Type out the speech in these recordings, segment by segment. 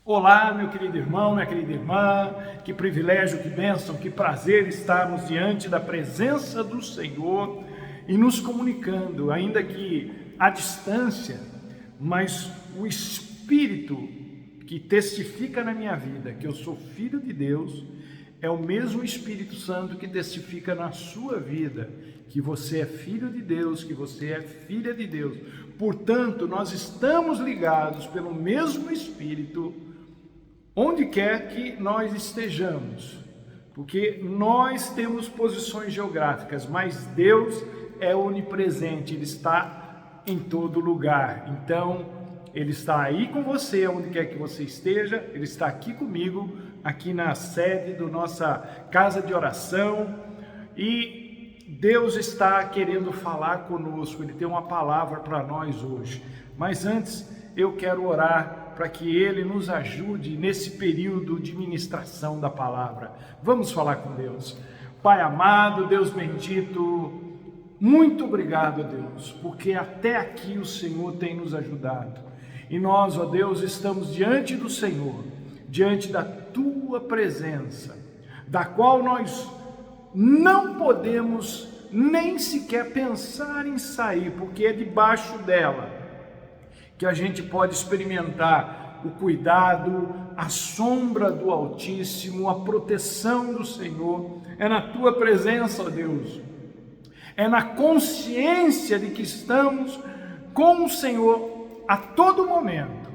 Olá, meu querido irmão, minha querida irmã, que privilégio, que bênção, que prazer estarmos diante da presença do Senhor e nos comunicando, ainda que à distância, mas o Espírito que testifica na minha vida que eu sou filho de Deus, é o mesmo Espírito Santo que testifica na sua vida que você é filho de Deus, que você é filha de Deus. Portanto, nós estamos ligados pelo mesmo Espírito, onde quer que nós estejamos, porque nós temos posições geográficas, mas Deus é onipresente, Ele está em todo lugar. Então, Ele está aí com você, onde quer que você esteja, Ele está aqui comigo, aqui na sede da nossa casa de oração, e Deus está querendo falar conosco, Ele tem uma palavra para nós hoje. Mas antes, eu quero orar para que Ele nos ajude nesse período de ministração da palavra. Vamos falar com Deus. Pai amado, Deus bendito, muito obrigado, Deus, porque até aqui o Senhor tem nos ajudado. E nós, ó Deus, estamos diante do Senhor, diante da Tua presença, da qual nós não podemos nem sequer pensar em sair, porque é debaixo dela que a gente pode experimentar o cuidado, a sombra do Altíssimo, a proteção do Senhor. É na Tua presença, ó Deus, é na consciência de que estamos com o Senhor a todo momento,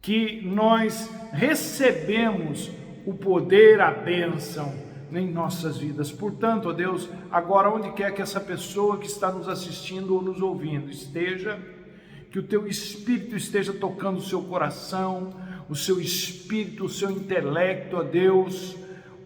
que nós recebemos o poder, a bênção em nossas vidas. Portanto, ó Deus, agora onde quer que essa pessoa que está nos assistindo ou nos ouvindo esteja, que o Teu Espírito esteja tocando o seu coração, o seu espírito, o seu intelecto, ó Deus,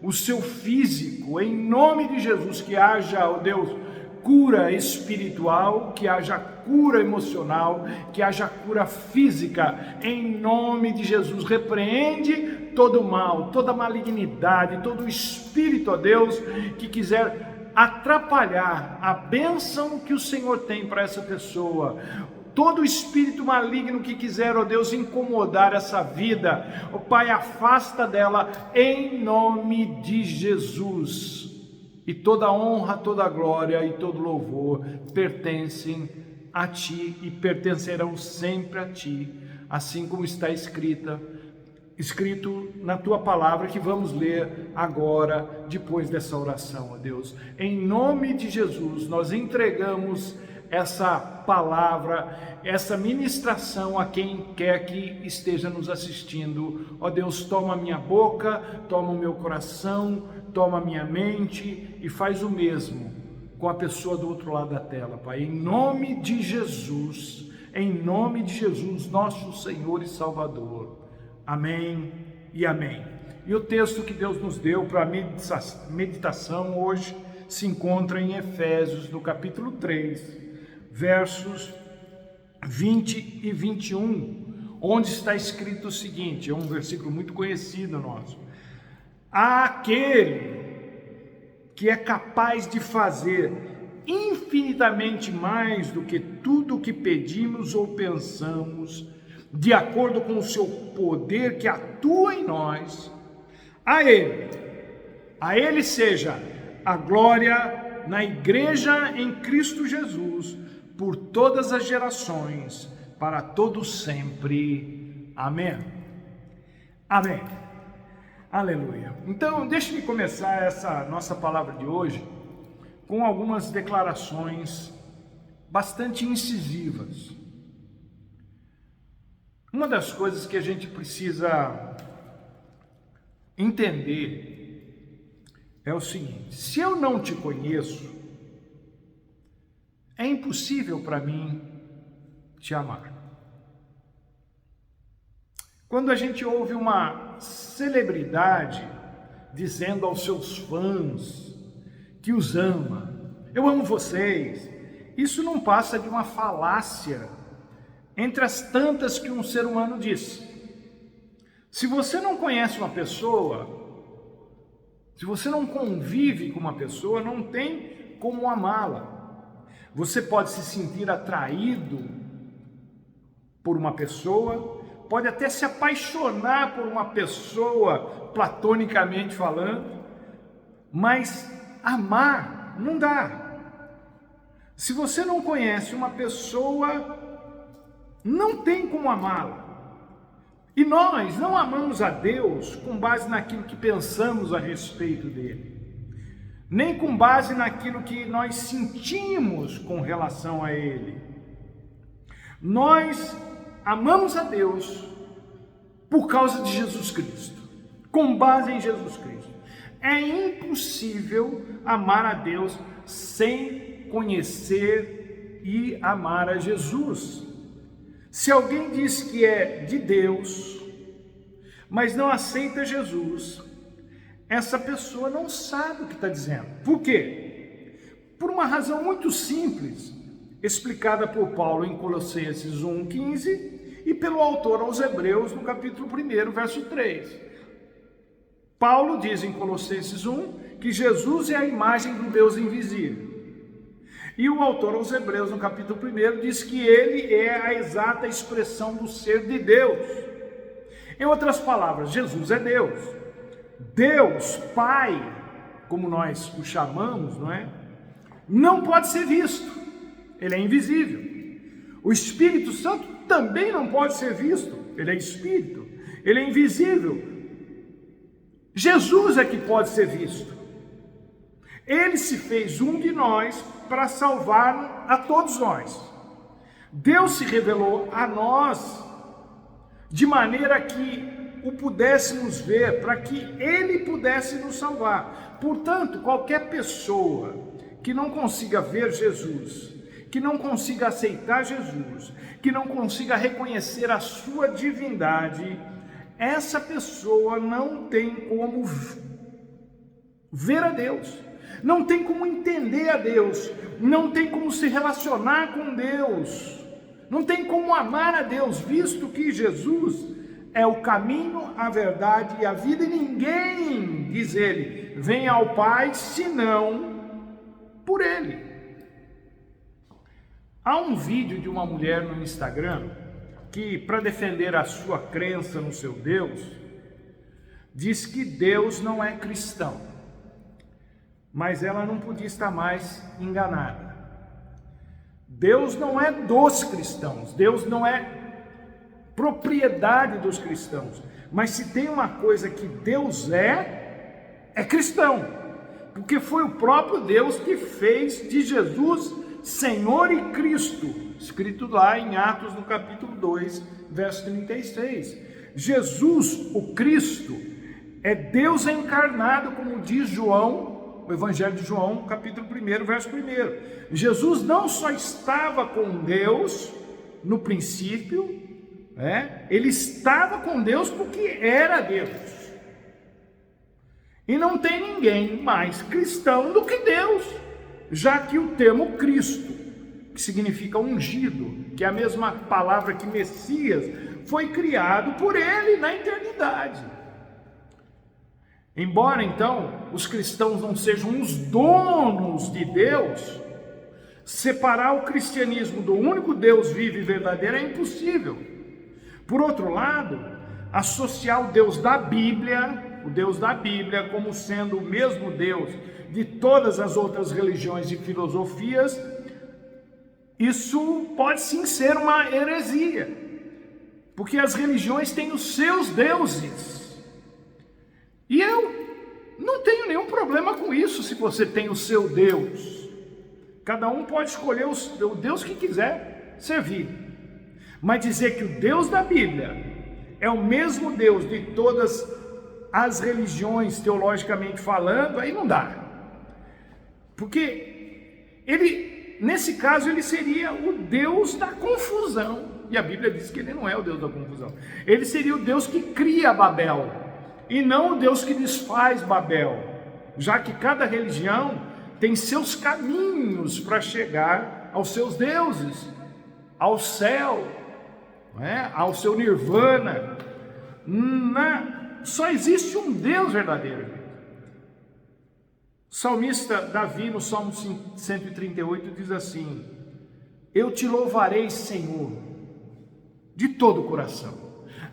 o seu físico, em nome de Jesus, que haja, ó Deus, cura espiritual, que haja cura emocional, que haja cura física, em nome de Jesus. Repreende todo o mal, toda malignidade, todo o espírito, ó Deus, que quiser atrapalhar a bênção que o Senhor tem para essa pessoa. Todo espírito maligno que quiser, ó Deus, incomodar essa vida, ó Pai, afasta dela em nome de Jesus. E toda honra, toda glória e todo louvor pertencem a Ti e pertencerão sempre a Ti, assim como está escrito na Tua palavra, que vamos ler agora, depois dessa oração, ó Deus. Em nome de Jesus, nós entregamos essa palavra, essa ministração a quem quer que esteja nos assistindo. Ó Deus, toma a minha boca, toma o meu coração, toma a minha mente e faz o mesmo com a pessoa do outro lado da tela, Pai. Em nome de Jesus, nosso Senhor e Salvador. Amém e amém. E o texto que Deus nos deu para a meditação hoje se encontra em Efésios, no capítulo 3, versos 20 e 21, onde está escrito o seguinte, é um versículo muito conhecido nosso: aquele que é capaz de fazer infinitamente mais do que tudo o que pedimos ou pensamos, de acordo com o seu poder que atua em nós, a Ele seja a glória na igreja em Cristo Jesus, por todas as gerações, para todos sempre. Amém. Amém. Aleluia. Então, deixe-me começar essa nossa palavra de hoje com algumas declarações bastante incisivas. Uma das coisas que a gente precisa entender é o seguinte: se eu não te conheço, é impossível para mim te amar. Quando a gente ouve uma celebridade dizendo aos seus fãs que os ama, eu amo vocês, isso não passa de uma falácia entre as tantas que um ser humano diz. Se você não conhece uma pessoa, se você não convive com uma pessoa, não tem como amá-la. Você pode se sentir atraído por uma pessoa, pode até se apaixonar por uma pessoa, platonicamente falando, mas amar não dá. Se você não conhece uma pessoa, não tem como amá-la. E nós não amamos a Deus com base naquilo que pensamos a respeito dele, nem com base naquilo que nós sentimos com relação a ele. Nós amamos a Deus por causa de Jesus Cristo, com base em Jesus Cristo. É impossível amar a Deus sem conhecer e amar a Jesus. Se alguém diz que é de Deus, mas não aceita Jesus, essa pessoa não sabe o que está dizendo. Por quê? Por uma razão muito simples, explicada por Paulo em Colossenses 1,15 e pelo autor aos Hebreus no capítulo 1, verso 3. Paulo diz em Colossenses 1 que Jesus é a imagem do Deus invisível. E o autor aos Hebreus, no capítulo 1, diz que ele é a exata expressão do ser de Deus. Em outras palavras, Jesus é Deus. Deus, Pai, como nós o chamamos, não é? Não pode ser visto. Ele é invisível. O Espírito Santo também não pode ser visto. Ele é Espírito. Ele é invisível. Jesus é que pode ser visto. Ele se fez um de nós para salvar a todos nós. Deus se revelou a nós de maneira que o pudéssemos ver, para que Ele pudesse nos salvar. Portanto, qualquer pessoa que não consiga ver Jesus, que não consiga aceitar Jesus, que não consiga reconhecer a sua divindade, essa pessoa não tem como ver a Deus. Não tem como entender a Deus, não tem como se relacionar com Deus, não tem como amar a Deus, visto que Jesus é o caminho, a verdade e a vida, e ninguém, diz ele, vem ao Pai senão por ele. Há um vídeo de uma mulher no Instagram que, para defender a sua crença no seu Deus, diz que Deus não é cristão. Mas ela não podia estar mais enganada. Deus não é dos cristãos, Deus não é propriedade dos cristãos. Mas se tem uma coisa que Deus é cristão. Porque foi o próprio Deus que fez de Jesus Senhor e Cristo, escrito lá em Atos no capítulo 2, verso 36. Jesus, o Cristo, é Deus encarnado, como diz João, o Evangelho de João, capítulo 1, verso 1. Jesus não só estava com Deus no princípio, ele estava com Deus porque era Deus. E não tem ninguém mais cristão do que Deus, já que o termo Cristo, que significa ungido, que é a mesma palavra que Messias, foi criado por ele na eternidade. Embora, então, os cristãos não sejam os donos de Deus, separar o cristianismo do único Deus vivo e verdadeiro é impossível. Por outro lado, associar o Deus da Bíblia, como sendo o mesmo Deus de todas as outras religiões e filosofias, isso pode sim ser uma heresia, porque as religiões têm os seus deuses. E eu não tenho nenhum problema com isso, se você tem o seu Deus. Cada um pode escolher o Deus que quiser servir. Mas dizer que o Deus da Bíblia é o mesmo Deus de todas as religiões, teologicamente falando, aí não dá. Porque ele, nesse caso, ele seria o Deus da confusão. E a Bíblia diz que ele não é o Deus da confusão. Ele seria o Deus que cria Babel, e não o Deus que desfaz Babel, já que cada religião tem seus caminhos para chegar aos seus deuses, ao céu, ao seu nirvana. Só existe um Deus verdadeiro. O salmista Davi, no Salmo 138, diz assim: eu te louvarei, Senhor, de todo o coração.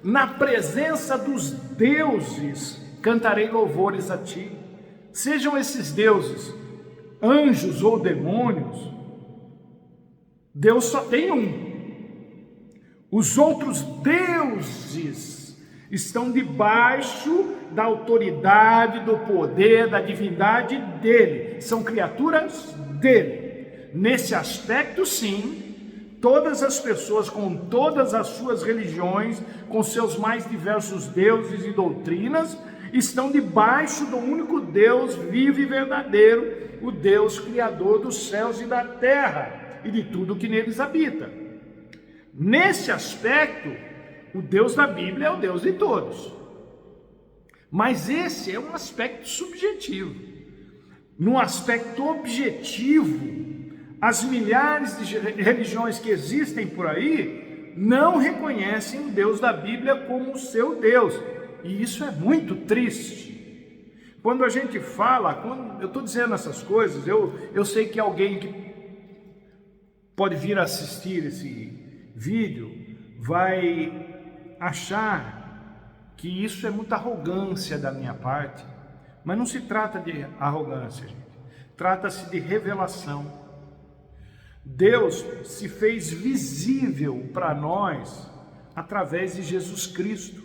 Na presença dos deuses cantarei louvores a ti. Sejam esses deuses anjos ou demônios, Deus só tem um. Os outros deuses estão debaixo da autoridade, do poder, da divindade dele. São criaturas dele. Nesse aspecto, sim, todas as pessoas com todas as suas religiões, com seus mais diversos deuses e doutrinas, estão debaixo do único Deus vivo e verdadeiro, o Deus criador dos céus e da terra e de tudo que neles habita. Nesse aspecto, o Deus da Bíblia é o Deus de todos. Mas esse é um aspecto subjetivo. No aspecto objetivo, as milhares de religiões que existem por aí não reconhecem o Deus da Bíblia como o seu Deus. E isso é muito triste. Quando a gente fala, eu estou dizendo essas coisas, eu sei que alguém que pode vir assistir esse vídeo vai achar que isso é muita arrogância da minha parte, mas não se trata de arrogância, gente. Trata-se de revelação. Deus se fez visível para nós através de Jesus Cristo.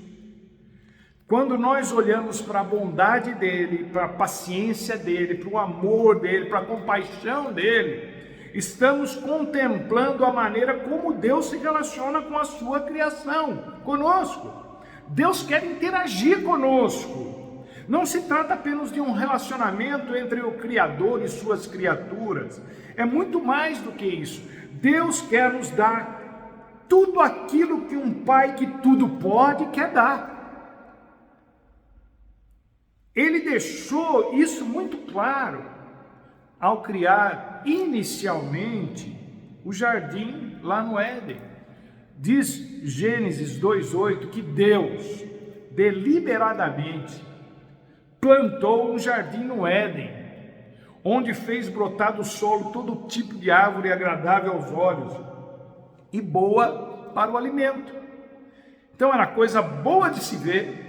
Quando nós olhamos para a bondade dele, para a paciência dele, para o amor dele, para a compaixão dele, estamos contemplando a maneira como Deus se relaciona com a sua criação, conosco. Deus quer interagir conosco. Não se trata apenas de um relacionamento entre o Criador e suas criaturas. É muito mais do que isso. Deus quer nos dar tudo aquilo que um pai que tudo pode quer dar. Ele deixou isso muito claro ao criar inicialmente o jardim lá no Éden. Diz Gênesis 2:8 que Deus deliberadamente plantou um jardim no Éden, onde fez brotar do solo todo tipo de árvore agradável aos olhos e boa para o alimento. Então era coisa boa de se ver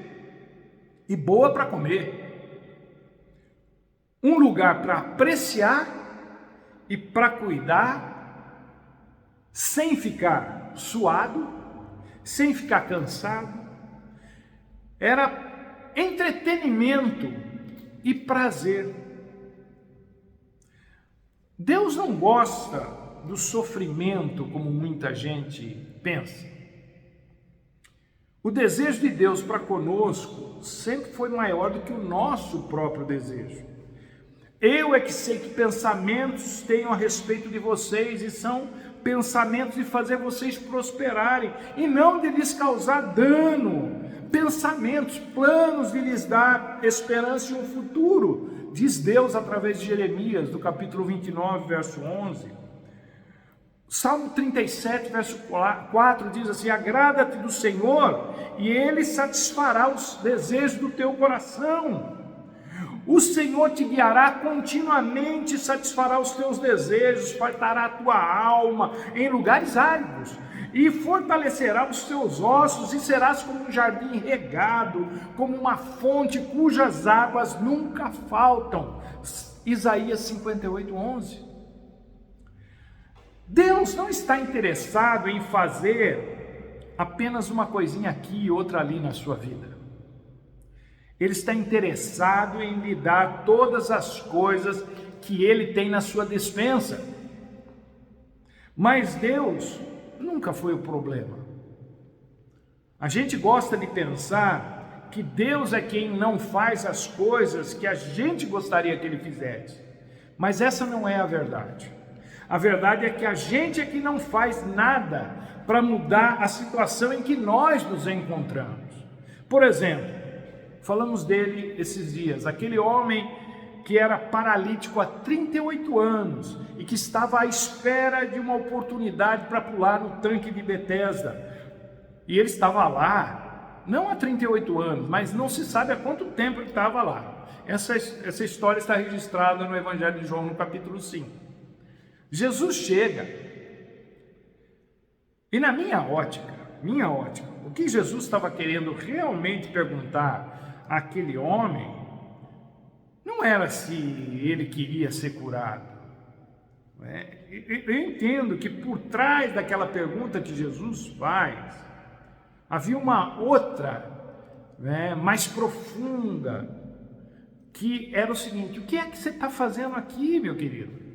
e boa para comer. Um lugar para apreciar e para cuidar, sem ficar suado, sem ficar cansado. Era entretenimento e prazer. Deus não gosta do sofrimento como muita gente pensa. O desejo de Deus para conosco sempre foi maior do que o nosso próprio desejo. Eu é que sei que pensamentos tenho a respeito de vocês e são pensamentos de fazer vocês prosperarem e não de lhes causar dano. Pensamentos, planos de lhes dar esperança e um futuro, diz Deus através de Jeremias, do capítulo 29, verso 11. Salmo 37, verso 4 diz assim: agrada-te do Senhor e Ele satisfará os desejos do teu coração. O Senhor te guiará continuamente, satisfará os teus desejos, fartará a tua alma em lugares áridos e fortalecerá os teus ossos e serás como um jardim regado, como uma fonte cujas águas nunca faltam. Isaías 58:11. Deus não está interessado em fazer apenas uma coisinha aqui e outra ali na sua vida. Ele está interessado em lhe dar todas as coisas que Ele tem na sua despensa. Mas Deus nunca foi o problema. A gente gosta de pensar que Deus é quem não faz as coisas que a gente gostaria que Ele fizesse. Mas essa não é a verdade. A verdade é que a gente é que não faz nada para mudar a situação em que nós nos encontramos. Por exemplo, falamos dele esses dias, aquele homem que era paralítico há 38 anos e que estava à espera de uma oportunidade para pular no tanque de Betesda. E ele estava lá, não há 38 anos, mas não se sabe há quanto tempo ele estava lá. Essa história está registrada no Evangelho de João, no capítulo 5. Jesus chega, e na minha ótica, minha ótica, o que Jesus estava querendo realmente perguntar àquele homem não era se ele queria ser curado. Eu entendo que por trás daquela pergunta que Jesus faz, havia uma outra, mais profunda, que era o seguinte: o que é que você está fazendo aqui, meu querido?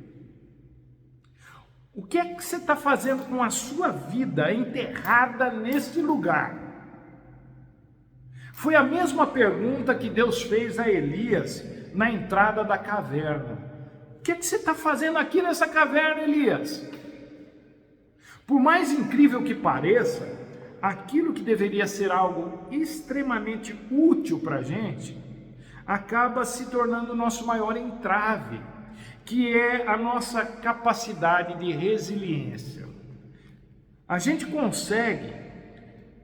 O que é que você está fazendo com a sua vida enterrada neste lugar? Foi a mesma pergunta que Deus fez a Elias na entrada da caverna. O que é que você está fazendo aqui nessa caverna, Elias? Por mais incrível que pareça, aquilo que deveria ser algo extremamente útil para a gente, acaba se tornando o nosso maior entrave, que é a nossa capacidade de resiliência. A gente consegue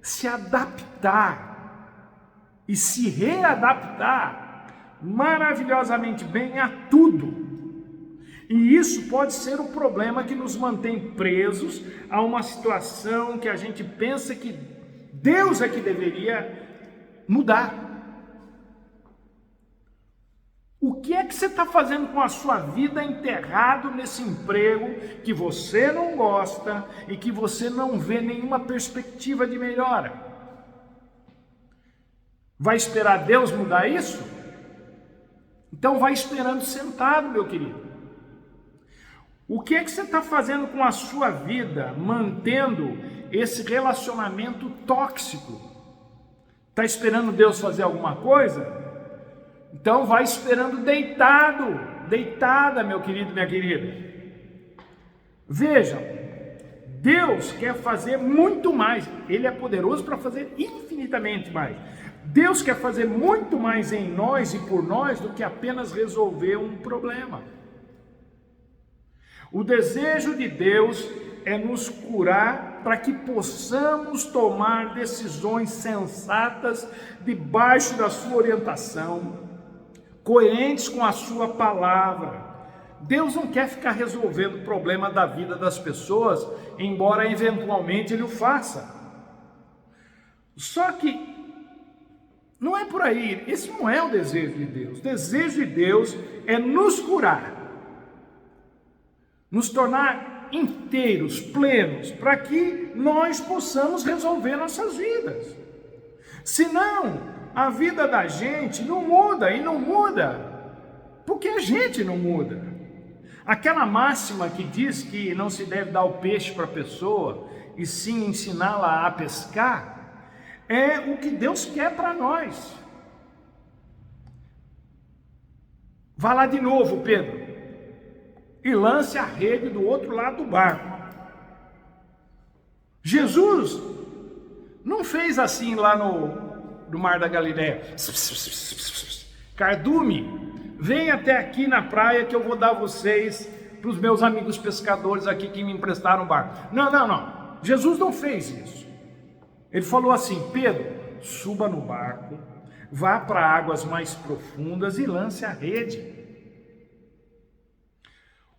se adaptar e se readaptar maravilhosamente bem a tudo. E isso pode ser o problema que nos mantém presos a uma situação que a gente pensa que Deus é que deveria mudar. O que é que você está fazendo com a sua vida enterrado nesse emprego que você não gosta e que você não vê nenhuma perspectiva de melhora? Vai esperar Deus mudar isso? Então vai esperando sentado, meu querido. O que é que você está fazendo com a sua vida, mantendo esse relacionamento tóxico? Está esperando Deus fazer alguma coisa? Então vai esperando deitado, deitada, meu querido, minha querida. Veja, Deus quer fazer muito mais. Ele é poderoso para fazer infinitamente mais. Deus quer fazer muito mais em nós e por nós do que apenas resolver um problema. O desejo de Deus é nos curar para que possamos tomar decisões sensatas debaixo da sua orientação, coerentes com a sua palavra. Deus não quer ficar resolvendo o problema da vida das pessoas, embora eventualmente Ele o faça. Só que não é por aí, esse não é o desejo de Deus. O desejo de Deus é nos curar, nos tornar inteiros, plenos, para que nós possamos resolver nossas vidas. Senão, a vida da gente não muda, e não muda porque a gente não muda. Aquela máxima que diz que não se deve dar o peixe para a pessoa, e sim ensiná-la a pescar, é o que Deus quer para nós. Vá lá de novo, Pedro, e lance a rede do outro lado do barco. Jesus não fez assim lá no Mar da Galileia. Cardume, vem até aqui na praia que eu vou dar vocês para os meus amigos pescadores aqui que me emprestaram o barco. Não. Jesus não fez isso. Ele falou assim: Pedro, suba no barco, vá para águas mais profundas e lance a rede.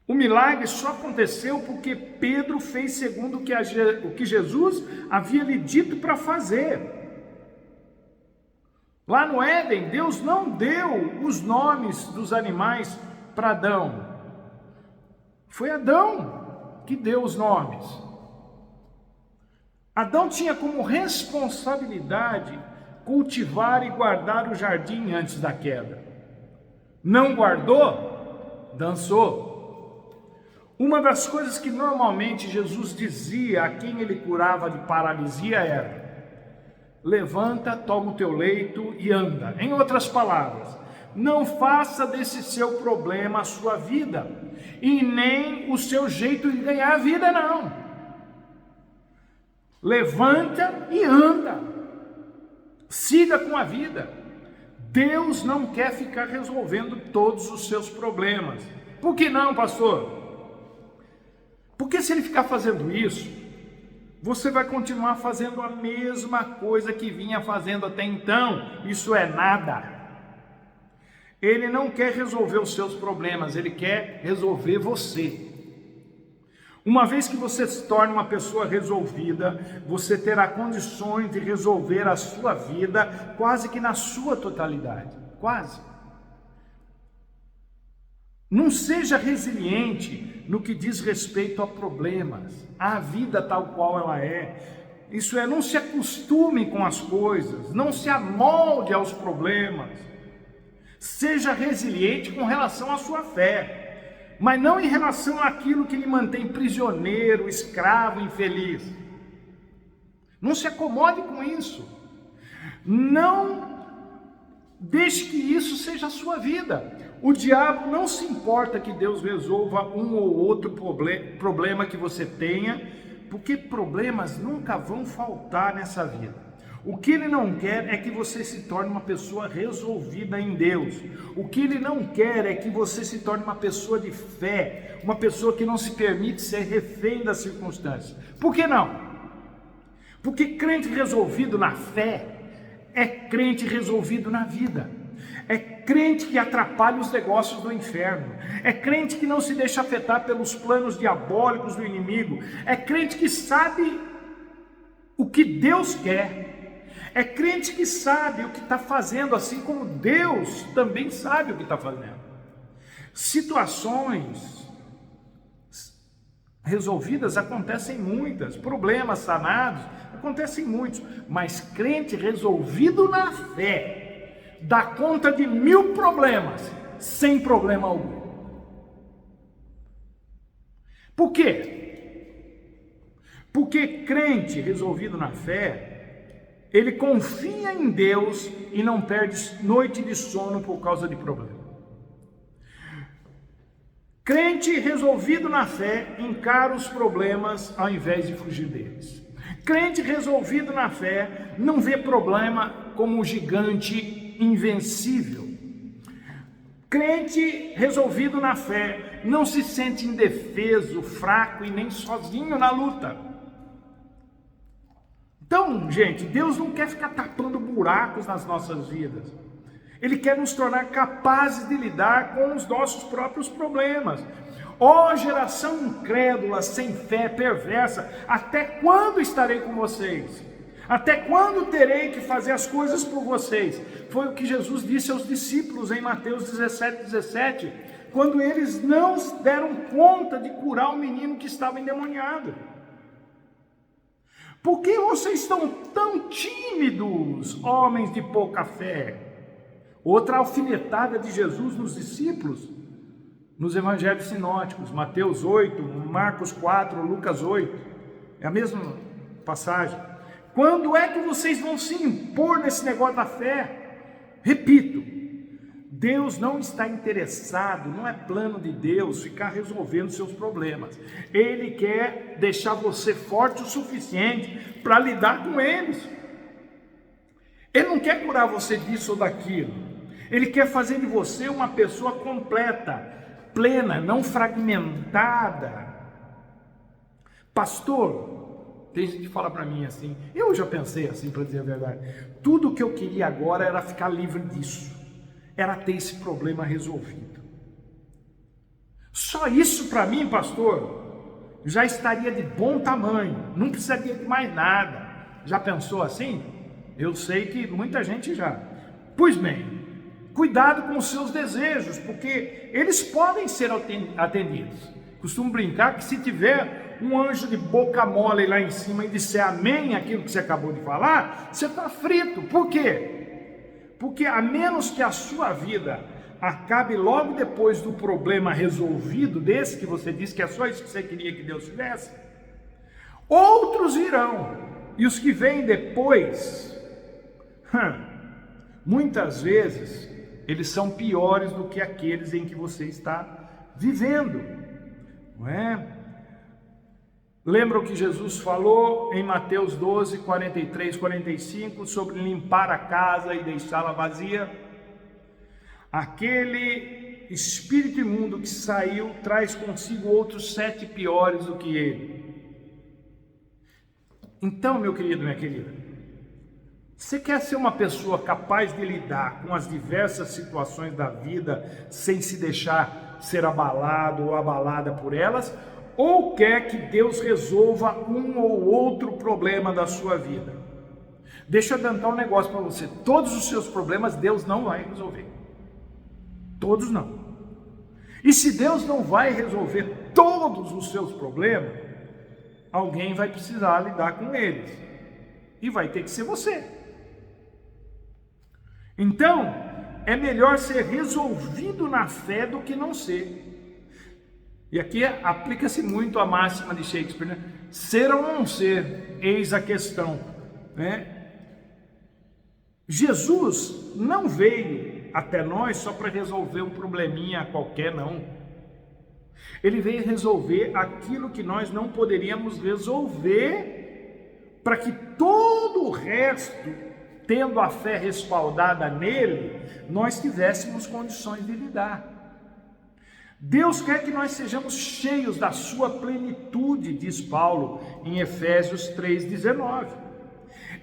O milagre só aconteceu porque Pedro fez segundo o que Jesus havia lhe dito para fazer. Lá no Éden, Deus não deu os nomes dos animais para Adão. Foi Adão que deu os nomes. Adão tinha como responsabilidade cultivar e guardar o jardim antes da queda. Não guardou? Dançou. Uma das coisas que normalmente Jesus dizia a quem ele curava de paralisia era: levanta, toma o teu leito e anda. Em outras palavras, não faça desse seu problema a sua vida, e nem o seu jeito de ganhar a vida, não. Levanta e anda. Siga com a vida. Deus não quer ficar resolvendo todos os seus problemas. Por que não, pastor? Porque se ele ficar fazendo isso, você vai continuar fazendo a mesma coisa que vinha fazendo até então. Isso é nada. Ele não quer resolver os seus problemas, ele quer resolver você. Uma vez que você se torne uma pessoa resolvida, você terá condições de resolver a sua vida quase que na sua totalidade. Quase. Não seja resiliente no que diz respeito a problemas, à vida tal qual ela é. Isso é, não se acostume com as coisas, não se amolde aos problemas. Seja resiliente com relação à sua fé, mas não em relação àquilo que lhe mantém prisioneiro, escravo, infeliz. Não se acomode com isso. Não deixe que isso seja a sua vida. O diabo não se importa que Deus resolva um ou outro problema que você tenha, porque problemas nunca vão faltar nessa vida. O que ele não quer é que você se torne uma pessoa resolvida em Deus. O que ele não quer é que você se torne uma pessoa de fé, uma pessoa que não se permite ser refém das circunstâncias. Por que não? Porque crente resolvido na fé é crente resolvido na vida. É crente que atrapalha os negócios do inferno. É crente que não se deixa afetar pelos planos diabólicos do inimigo. É crente que sabe o que Deus quer. É crente que sabe o que está fazendo, assim como Deus também sabe o que está fazendo. Situações resolvidas acontecem muitas, problemas sanados acontecem muitos, mas crente resolvido na fé dá conta de 1000 problemas sem problema algum. Por quê? Porque crente resolvido na fé, ele confia em Deus e não perde noite de sono por causa de problema. Crente resolvido na fé encara os problemas ao invés de fugir deles. Crente resolvido na fé não vê problema como um gigante invencível. Crente resolvido na fé não se sente indefeso, fraco e nem sozinho na luta. Então, gente, Deus não quer ficar tapando buracos nas nossas vidas. Ele quer nos tornar capazes de lidar com os nossos próprios problemas. Ó geração incrédula, sem fé, perversa, até quando estarei com vocês? Até quando terei que fazer as coisas por vocês? Foi o que Jesus disse aos discípulos em Mateus 17, quando eles não deram conta de curar o menino que estava endemoniado. Por que vocês estão tão tímidos, homens de pouca fé? Outra alfinetada de Jesus nos discípulos, nos evangelhos sinóticos, Mateus 8, Marcos 4, Lucas 8, é a mesma passagem. Quando é que vocês vão se impor nesse negócio da fé? Repito, Deus não está interessado, não é plano de Deus ficar resolvendo seus problemas. Ele quer deixar você forte o suficiente para lidar com eles. Ele não quer curar você disso ou daquilo. Ele quer fazer de você uma pessoa completa, plena, não fragmentada. Pastor, tem gente que fala para mim assim, eu já pensei assim, para dizer a verdade, tudo que eu queria agora era ficar livre disso, era ter esse problema resolvido. Só isso para mim, pastor, já estaria de bom tamanho, não precisaria de mais nada. Já pensou assim? Eu sei que muita gente já. Pois bem, cuidado com os seus desejos, porque eles podem ser atendidos. Costumo brincar que se tiver um anjo de boca mole lá em cima e disser amém aquilo que você acabou de falar, você está frito. Por quê? Porque a menos que a sua vida acabe logo depois do problema resolvido, desse que você disse que é só isso que você queria que Deus fizesse, outros virão, e os que vêm depois, muitas vezes, eles são piores do que aqueles em que você está vivendo, não é? Lembra o que Jesus falou em Mateus 12, 43, 45, sobre limpar a casa e deixá-la vazia? Aquele espírito imundo que saiu traz consigo outros 7 piores do que ele. Então, meu querido, minha querida, você quer ser uma pessoa capaz de lidar com as diversas situações da vida sem se deixar ser abalado ou abalada por elas? ou quer que Deus resolva um ou outro problema da sua vida? Deixa eu adiantar um negócio para você: todos os seus problemas Deus não vai resolver. Todos não. E se Deus não vai resolver todos os seus problemas, alguém vai precisar lidar com eles. E vai ter que ser você. Então, é melhor ser resolvido na fé do que não ser. E aqui aplica-se muito a máxima de Shakespeare, né? Ser ou não ser, eis a questão, né? Jesus não veio até nós só para resolver um probleminha qualquer, não. Ele veio resolver aquilo que nós não poderíamos resolver, para que todo o resto, tendo a fé respaldada nele, nós tivéssemos condições de lidar. Deus quer que nós sejamos cheios da sua plenitude, diz Paulo em Efésios 3,19.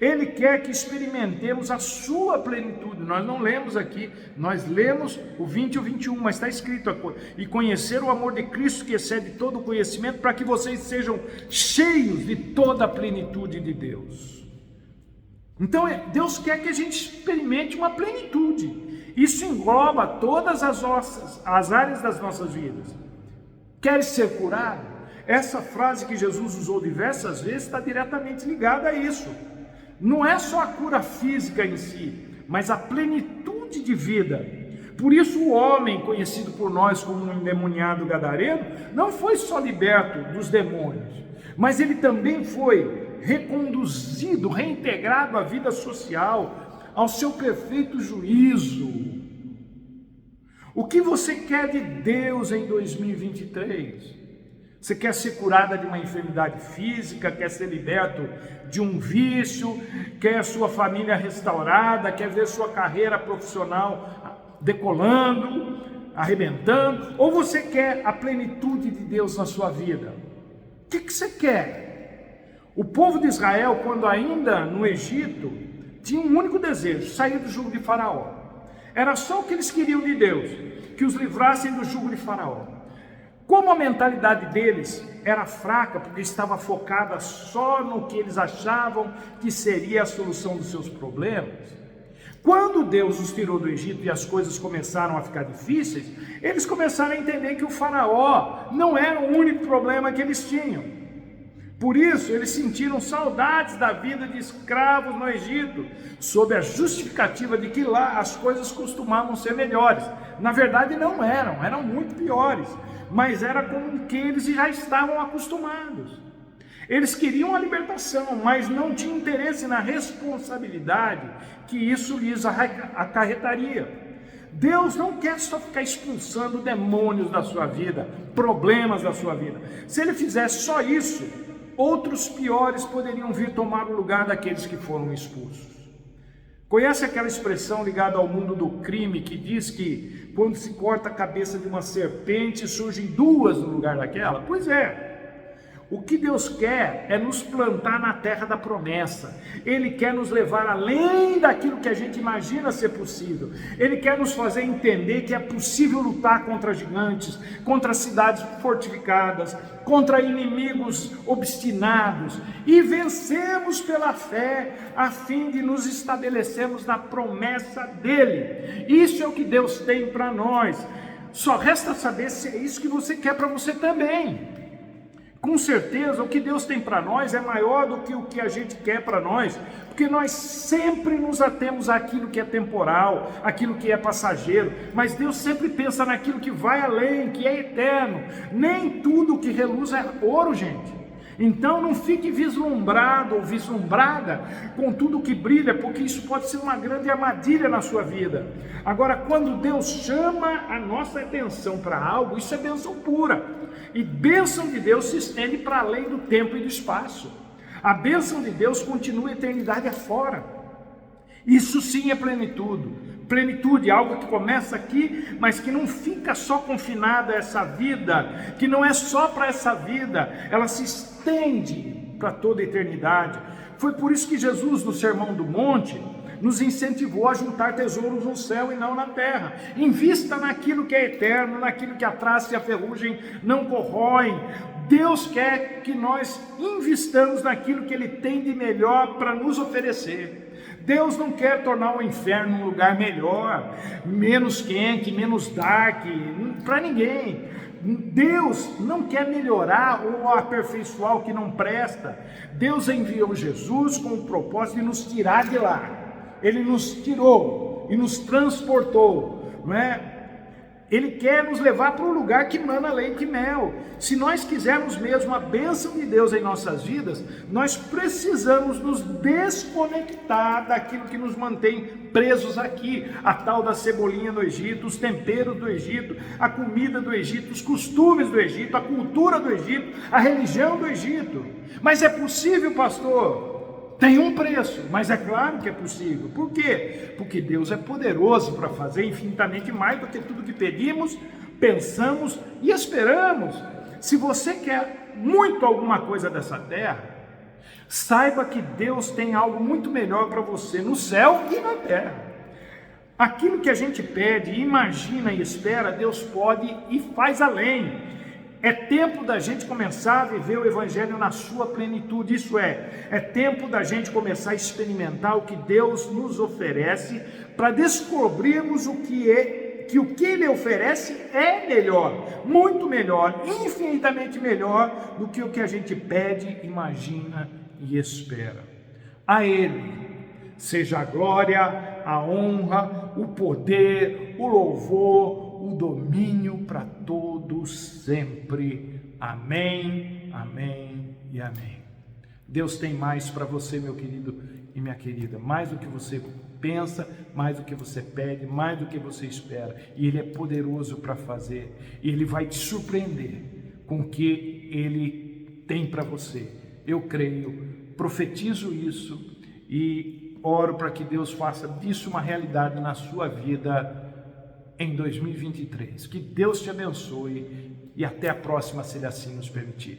Ele quer que experimentemos a sua plenitude. Nós não lemos aqui, nós lemos o 20 e o 21, mas está escrito: e conhecer o amor de Cristo que excede todo o conhecimento, para que vocês sejam cheios de toda a plenitude de Deus. Então Deus quer que a gente experimente uma plenitude. Isso engloba todas as áreas das nossas vidas. Queres ser curado? Essa frase que Jesus usou diversas vezes está diretamente ligada a isso. Não é só a cura física em si, mas a plenitude de vida. Por isso o homem, conhecido por nós como um endemoniado gadareno, não foi só liberto dos demônios, mas ele também foi reconduzido, reintegrado à vida social, ao seu perfeito juízo. O que você quer de Deus em 2023? Você quer ser curada de uma enfermidade física, quer ser liberto de um vício, quer sua família restaurada, quer ver sua carreira profissional decolando, arrebentando, ou você quer a plenitude de Deus na sua vida? O que você quer? O povo de Israel, quando ainda no Egito, tinha um único desejo: sair do jugo de Faraó. Era só o que eles queriam de Deus, que os livrassem do jugo de Faraó. Como a mentalidade deles era fraca, porque estava focada só no que eles achavam que seria a solução dos seus problemas, quando Deus os tirou do Egito e as coisas começaram a ficar difíceis, eles começaram a entender que o Faraó não era o único problema que eles tinham. Por isso, eles sentiram saudades da vida de escravos no Egito, sob a justificativa de que lá as coisas costumavam ser melhores. Na verdade não eram, eram muito piores, mas era com o que eles já estavam acostumados. Eles queriam a libertação, mas não tinham interesse na responsabilidade que isso lhes acarretaria. Deus não quer só ficar expulsando demônios da sua vida, problemas da sua vida. Se ele fizesse só isso, outros piores poderiam vir tomar o lugar daqueles que foram expulsos. Conhece aquela expressão ligada ao mundo do crime que diz que quando se corta a cabeça de uma serpente, surgem duas no lugar daquela? Pois é. O que Deus quer é nos plantar na terra da promessa. Ele quer nos levar além daquilo que a gente imagina ser possível. Ele quer nos fazer entender que é possível lutar contra gigantes, contra cidades fortificadas, contra inimigos obstinados, e vencermos pela fé, a fim de nos estabelecermos na promessa dele. Isso é o que Deus tem para nós. Só resta saber se é isso que você quer para você também. Com certeza, o que Deus tem para nós é maior do que o que a gente quer para nós, porque nós sempre nos atemos àquilo que é temporal, àquilo que é passageiro, mas Deus sempre pensa naquilo que vai além, que é eterno. Nem tudo que reluz é ouro, gente. Então não fique vislumbrado ou vislumbrada com tudo que brilha, porque isso pode ser uma grande armadilha na sua vida. Agora, quando Deus chama a nossa atenção para algo, isso é bênção pura. E bênção de Deus se estende para além do tempo e do espaço. A bênção de Deus continua a eternidade afora. Isso sim é plenitude. Plenitude, algo que começa aqui, mas que não fica só confinada a essa vida, que não é só para essa vida, ela se estende para toda a eternidade. Foi por isso que Jesus, no Sermão do Monte, nos incentivou a juntar tesouros no céu e não na terra. Invista naquilo que é eterno, naquilo que a traça e a ferrugem não corroem. Deus quer que nós investamos naquilo que Ele tem de melhor para nos oferecer. Deus não quer tornar o inferno um lugar melhor, menos quente, menos dark, para ninguém. Deus não quer melhorar ou aperfeiçoar o que não presta. Deus enviou Jesus com o propósito de nos tirar de lá. Ele nos tirou e nos transportou, não é? Ele quer nos levar para um lugar que mana leite e mel. Se nós quisermos mesmo a bênção de Deus em nossas vidas, nós precisamos nos desconectar daquilo que nos mantém presos aqui. A tal da cebolinha do Egito, os temperos do Egito, a comida do Egito, os costumes do Egito, a cultura do Egito, a religião do Egito. Mas é possível, pastor? Tem um preço, mas é claro que é possível. Por quê? Porque Deus é poderoso para fazer infinitamente mais do que tudo que pedimos, pensamos e esperamos. Se você quer muito alguma coisa dessa terra, saiba que Deus tem algo muito melhor para você no céu e na terra. Aquilo que a gente pede, imagina e espera, Deus pode e faz além. É tempo da gente começar a viver o Evangelho na sua plenitude, isso é tempo da gente começar a experimentar o que Deus nos oferece, para descobrirmos o que Ele oferece é melhor, muito melhor, infinitamente melhor do que o que a gente pede, imagina e espera. A Ele seja a glória, a honra, o poder, o louvor, o domínio para todos sempre. Amém, amém e amém. Deus tem mais para você, meu querido e minha querida, mais do que você pensa, mais do que você pede, mais do que você espera, e Ele é poderoso para fazer, e Ele vai te surpreender com o que Ele tem para você. Eu creio, profetizo isso e oro para que Deus faça disso uma realidade na sua vida em 2023. Que Deus te abençoe e até a próxima, se Ele assim nos permitir.